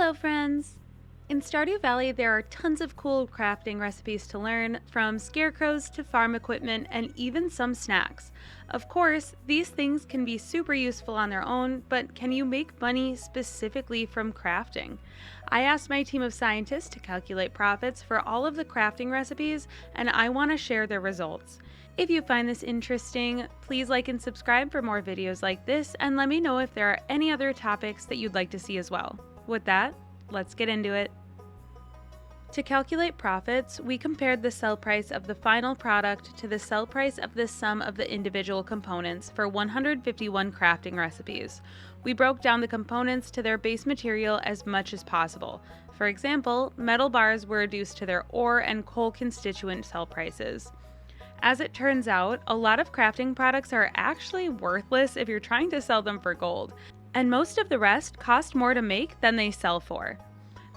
Hello friends! In Stardew Valley there are tons of cool crafting recipes to learn, from scarecrows to farm equipment and even some snacks. Of course, these things can be super useful on their own, but can you make money specifically from crafting? I asked my team of scientists to calculate profits for all of the crafting recipes, and I want to share their results. If you find this interesting, please like and subscribe for more videos like this, and let me know if there are any other topics that you'd like to see as well. With that, let's get into it. To calculate profits, we compared the sell price of the final product to the sell price of the sum of the individual components for 151 crafting recipes. We broke down the components to their base material as much as possible. For example, metal bars were reduced to their ore and coal constituent sell prices. As it turns out, a lot of crafting products are actually worthless if you're trying to sell them for gold, and most of the rest cost more to make than they sell for.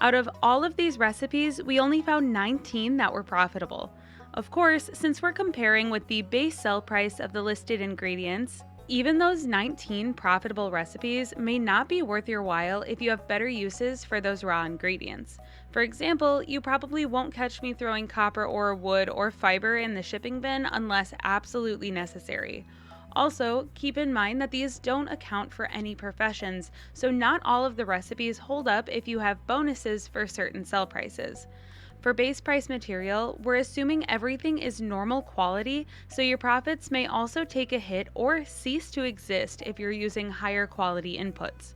Out of all of these recipes, we only found 19 that were profitable. Of course, since we're comparing with the base sell price of the listed ingredients, even those 19 profitable recipes may not be worth your while if you have better uses for those raw ingredients. For example, you probably won't catch me throwing copper ore, wood, or fiber in the shipping bin unless absolutely necessary. Also, keep in mind that these don't account for any professions, so not all of the recipes hold up if you have bonuses for certain sell prices. For base price material, we're assuming everything is normal quality, so your profits may also take a hit or cease to exist if you're using higher quality inputs.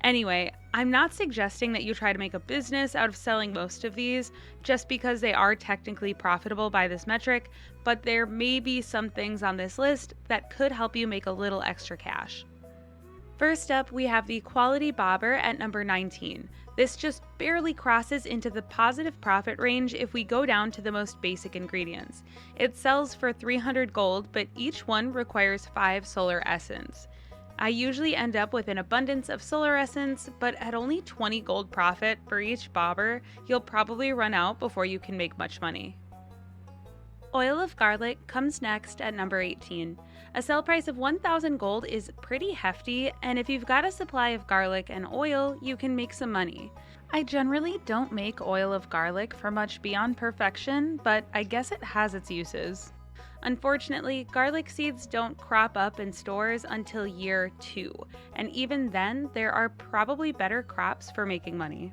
Anyway, I'm not suggesting that you try to make a business out of selling most of these just because they are technically profitable by this metric, but there may be some things on this list that could help you make a little extra cash. First up, we have the quality bobber at number 19. This just barely crosses into the positive profit range if we go down to the most basic ingredients. It sells for 300 gold, but each one requires 5 solar essence. I usually end up with an abundance of solar essence, but at only 20 gold profit for each bobber, you'll probably run out before you can make much money. Oil of garlic comes next at number 18. A sell price of 1,000 gold is pretty hefty, and if you've got a supply of garlic and oil, you can make some money. I generally don't make oil of garlic for much beyond perfection, but I guess it has its uses. Unfortunately, garlic seeds don't crop up in stores until year 2, and even then, there are probably better crops for making money.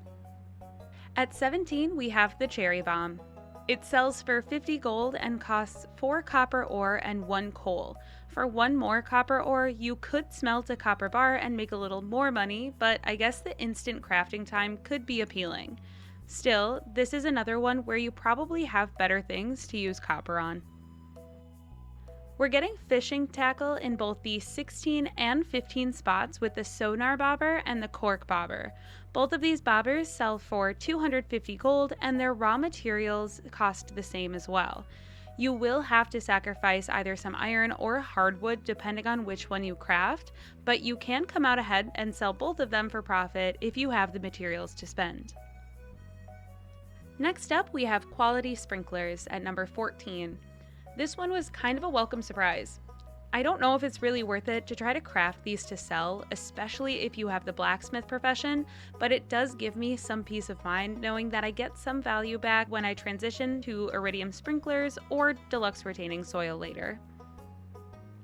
At 17, we have the cherry bomb. It sells for 50 gold and costs 4 copper ore and 1 coal. For 1 more copper ore, you could smelt a copper bar and make a little more money, but I guess the instant crafting time could be appealing. Still, this is another one where you probably have better things to use copper on. We're getting fishing tackle in both the 16 and 15 spots with the sonar bobber and the cork bobber. Both of these bobbers sell for 250 gold, and their raw materials cost the same as well. You will have to sacrifice either some iron or hardwood depending on which one you craft, but you can come out ahead and sell both of them for profit if you have the materials to spend. Next up, we have quality sprinklers at number 14. This one was kind of a welcome surprise. I don't know if it's really worth it to try to craft these to sell, especially if you have the blacksmith profession, but it does give me some peace of mind knowing that I get some value back when I transition to iridium sprinklers or deluxe retaining soil later.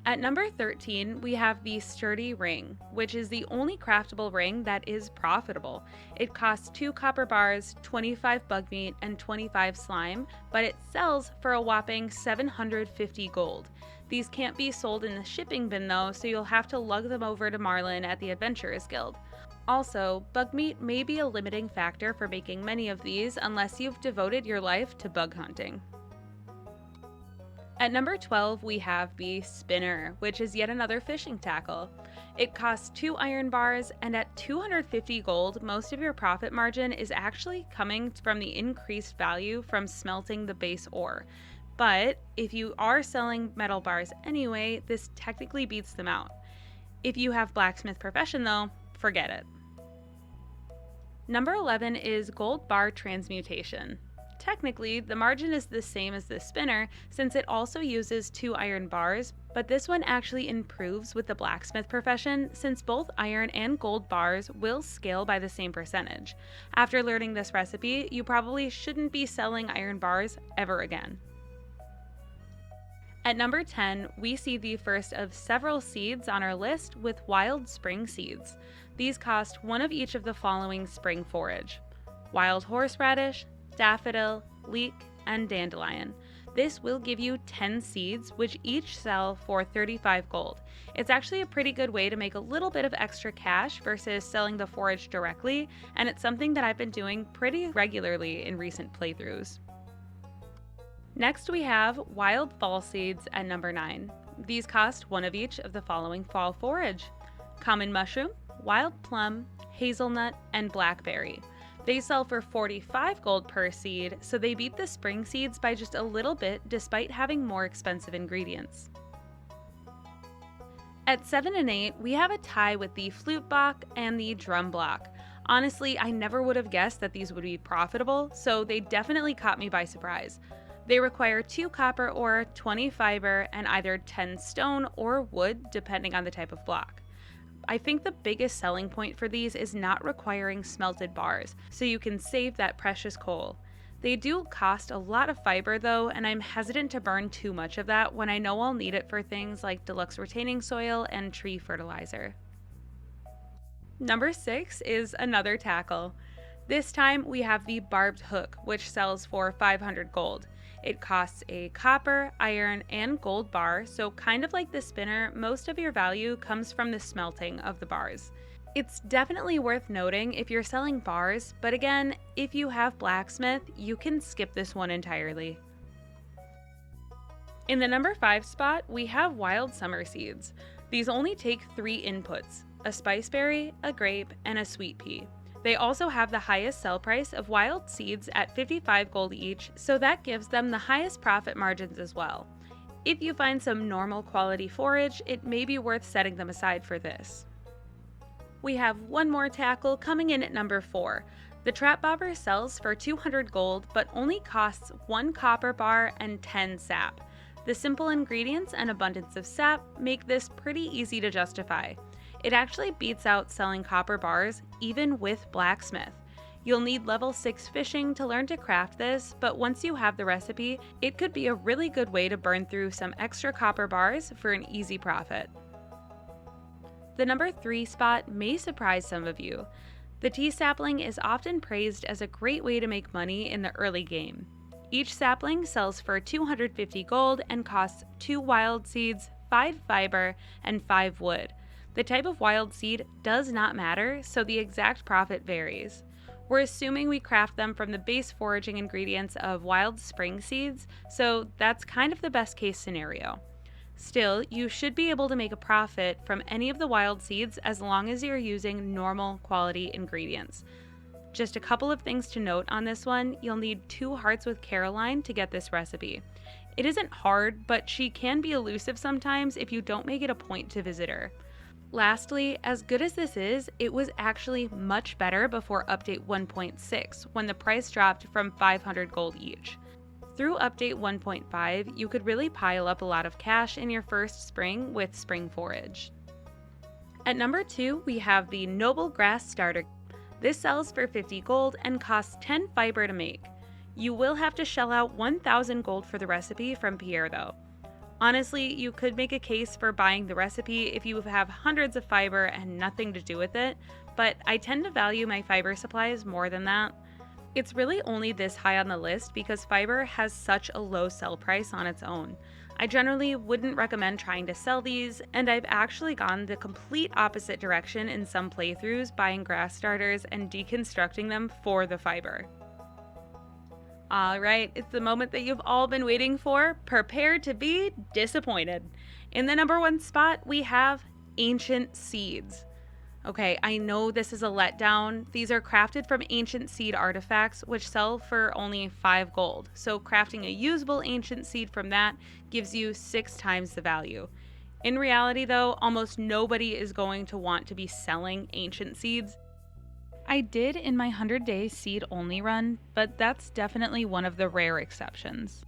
At number 13, we have the sturdy ring, which is the only craftable ring that is profitable. It costs 2 copper bars, 25 bug meat, and 25 slime, but it sells for a whopping 750 gold. These can't be sold in the shipping bin though, so you'll have to lug them over to Marlin at the Adventurers Guild. Also, bug meat may be a limiting factor for making many of these unless you've devoted your life to bug hunting. At number 12, we have the spinner, which is yet another fishing tackle. It costs 2 iron bars, and at 250 gold, most of your profit margin is actually coming from the increased value from smelting the base ore. But if you are selling metal bars anyway, this technically beats them out. If you have blacksmith profession though, forget it. Number 11 is gold bar transmutation. Technically, the margin is the same as the spinner since it also uses 2 iron bars, but this one actually improves with the blacksmith profession since both iron and gold bars will scale by the same percentage. After learning this recipe, you probably shouldn't be selling iron bars ever again. At number 10, we see the first of several seeds on our list with wild spring seeds. These cost one of each of the following spring forage: wild horseradish, daffodil, leek, and dandelion. This will give you 10 seeds, which each sell for 35 gold. It's actually a pretty good way to make a little bit of extra cash versus selling the forage directly, and it's something that I've been doing pretty regularly in recent playthroughs. Next, we have wild fall seeds at number 9. These cost one of each of the following fall forage: common mushroom, wild plum, hazelnut, and blackberry. They sell for 45 gold per seed, so they beat the spring seeds by just a little bit despite having more expensive ingredients. At 7 and 8, we have a tie with the flute block and the drum block. Honestly, I never would have guessed that these would be profitable, so they definitely caught me by surprise. They require 2 copper ore, 20 fiber, and either 10 stone or wood, depending on the type of block. I think the biggest selling point for these is not requiring smelted bars, so you can save that precious coal. They do cost a lot of fiber though, and I'm hesitant to burn too much of that when I know I'll need it for things like deluxe retaining soil and tree fertilizer. Number 6 is another tackle. This time we have the barbed hook, which sells for 500 gold. It costs a copper, iron, and gold bar, so kind of like the spinner, most of your value comes from the smelting of the bars. It's definitely worth noting if you're selling bars, but again, if you have blacksmith, you can skip this one entirely. In the number 5 spot, we have wild summer seeds. These only take 3 inputs: a spiceberry, a grape, and a sweet pea. They also have the highest sell price of wild seeds at 55 gold each, so that gives them the highest profit margins as well. If you find some normal quality forage, it may be worth setting them aside for this. We have one more tackle coming in at number 4. The trap bobber sells for 200 gold, but only costs 1 copper bar and 10 sap. The simple ingredients and abundance of sap make this pretty easy to justify. It actually beats out selling copper bars, even with blacksmith. You'll need level 6 fishing to learn to craft this, but once you have the recipe, it could be a really good way to burn through some extra copper bars for an easy profit. The number 3 spot may surprise some of you. The tea sapling is often praised as a great way to make money in the early game. Each sapling sells for 250 gold and costs 2 wild seeds, 5 fiber, and 5 wood. The type of wild seed does not matter, so the exact profit varies. We're assuming we craft them from the base foraging ingredients of wild spring seeds, so that's kind of the best case scenario. Still, you should be able to make a profit from any of the wild seeds as long as you're using normal quality ingredients. Just a couple of things to note on this one: you'll need 2 hearts with Caroline to get this recipe. It isn't hard, but she can be elusive sometimes if you don't make it a point to visit her. Lastly, as good as this is, it was actually much better before update 1.6, when the price dropped from 500 gold each. Through update 1.5, you could really pile up a lot of cash in your first spring with spring forage. At number 2, we have the Noble Grass Starter. This sells for 50 gold and costs 10 fiber to make. You will have to shell out 1,000 gold for the recipe from Pierre though. Honestly, you could make a case for buying the recipe if you have hundreds of fiber and nothing to do with it, but I tend to value my fiber supplies more than that. It's really only this high on the list because fiber has such a low sell price on its own. I generally wouldn't recommend trying to sell these, and I've actually gone the complete opposite direction in some playthroughs, buying grass starters and deconstructing them for the fiber. Alright, it's the moment that you've all been waiting for. Prepare to be disappointed. In the number 1 spot, we have Ancient Seeds. Okay, I know this is a letdown. These are crafted from ancient seed artifacts, which sell for only 5 gold. So crafting a usable ancient seed from that gives you 6 times the value. In reality though, almost nobody is going to want to be selling ancient seeds. I did in my 100-day seed-only run, but that's definitely one of the rare exceptions.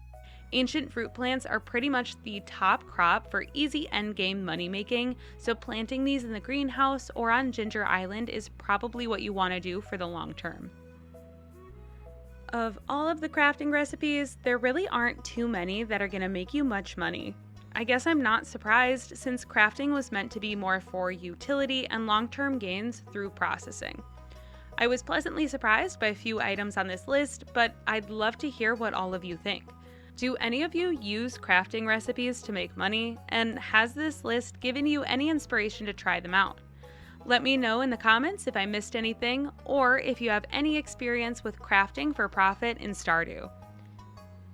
Ancient fruit plants are pretty much the top crop for easy endgame money making, so planting these in the greenhouse or on Ginger Island is probably what you want to do for the long term. Of all of the crafting recipes, there really aren't too many that are going to make you much money. I guess I'm not surprised since crafting was meant to be more for utility and long term gains through processing. I was pleasantly surprised by a few items on this list, but I'd love to hear what all of you think. Do any of you use crafting recipes to make money, and has this list given you any inspiration to try them out? Let me know in the comments if I missed anything, or if you have any experience with crafting for profit in Stardew.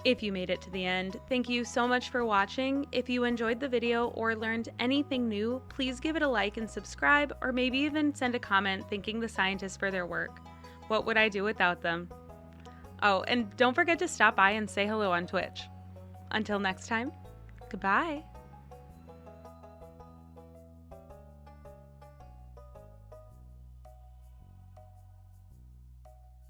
If you made it to the end, thank you so much for watching. If you enjoyed the video or learned anything new, please give it a like and subscribe, or maybe even send a comment thanking the scientists for their work. What would I do without them? Oh, and don't forget to stop by and say hello on Twitch. Until next time, goodbye.